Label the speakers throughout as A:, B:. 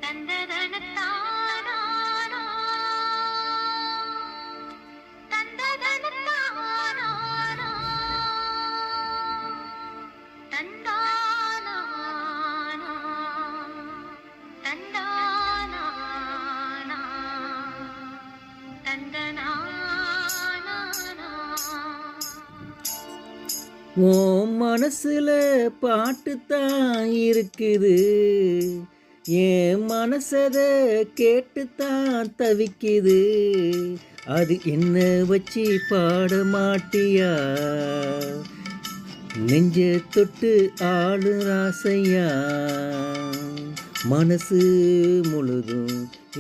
A: தந்ததனத்தானா தந்ததனத்தானா தந்தானா தந்தானா தந்தனா
B: உன் மனசுல பாட்டுத்தான் இருக்குது, என் மனசத கேட்டுத்தான் தவிக்குது. அது என்ன வச்சு பாட மாட்டியா? நெஞ்ச தொட்டு ஆளு ராசையா. மனசு முழுதும்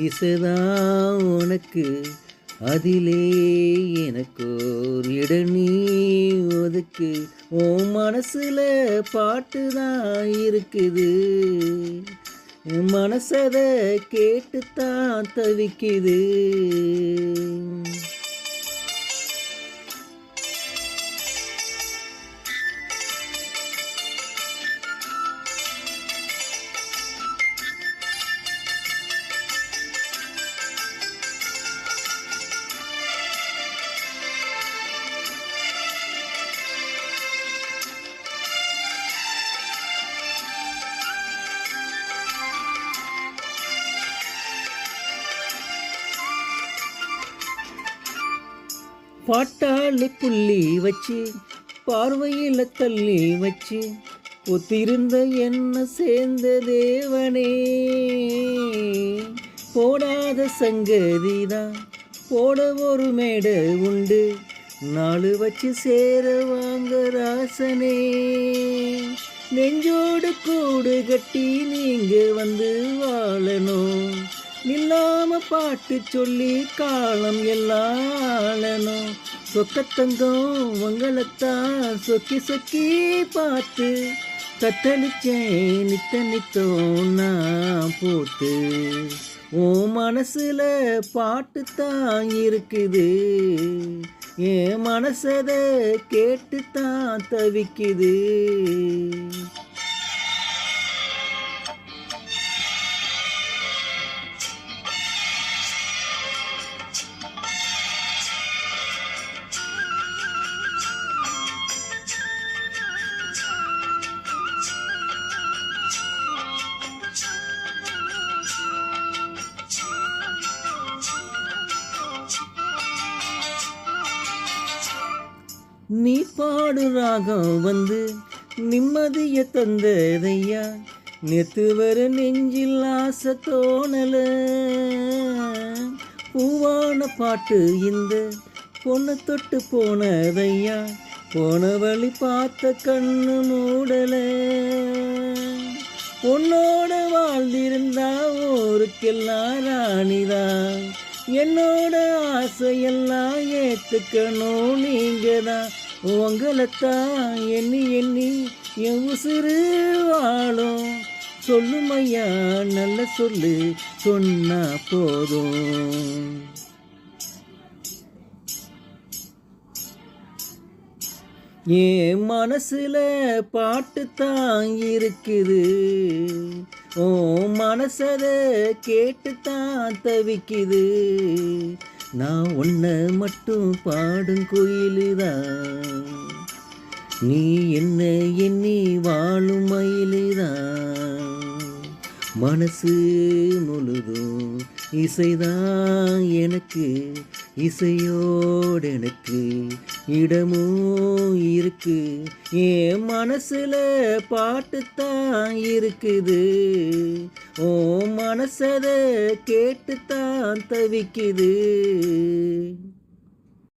B: இசைதான் உனக்கு, அதிலே எனக்கோர் இடம் நீ ஒதுக்கு. உன் மனசுல பாட்டுதான் இருக்குது, மனசத கேட்டுத்தான் தவிக்குது. பாட்டாளி புள்ளி வச்சு பார்வையில் தள்ளி வச்சு ஒத்திருந்த என்ன சேர்ந்த தேவனே. போடாத சங்கதிதான் போட ஒரு மேடை உண்டு, நாலு வச்சு சேர வாங்க ராசனே. நெஞ்சோடு கூடு கட்டி நீங்க வந்து வாழணும், நில்லாம பாட்டு சொல்லி காலம் எல்லாம் ஆளணும். சொக்கத்தங்கம் உங்களைத்தான் சொக்கி சொக்கி பார்த்து தத்தளிச்சேன் நித்த நித்தம் நான் போட்டு. உன் மனசுல பாட்டுத்தான் இருக்குது, என் மனசத கேட்டுத்தான் தவிக்குது. நீ பாடு ராகம் வந்து நிம்மதிய தந்ததையா, நேத்து வர நெஞ்சில் ஆசை தோணல. பூவான பாட்டு இந்த பொண்ணு தொட்டு போனதையா, போன வழி பார்த்த கண்ணு மூடல. உன்னோட வாழ்ந்திருந்தா ஊருக்கெல்லாம் ராணிதான், என்னோட ஆசையெல்லாம் ஏற்றுக்கணும் நீங்க தான். உங்களைத்தான் எண்ணி எண்ணி என் உசுறு வாழும். சொல்லுமையா நல்ல சொல்லு சொன்னா போதும். என் மனசுல பாட்டுத்தான் இருக்குது, உன் மனசத கேட்டுத்தான் தவிக்குது. நான் உன்னை மட்டும் பாடும் குயிலுதான், நீ என்ன எண்ணி வாழும் மயிலுதான். மனசு முழுதும் இசைதான் எனக்கு, இசையோடு எனக்கு இடமும் இருக்கு. என் மனசுல பாட்டுத்தான் இருக்குது, உன் மனசத கேட்டுத்தான் தவிக்குது.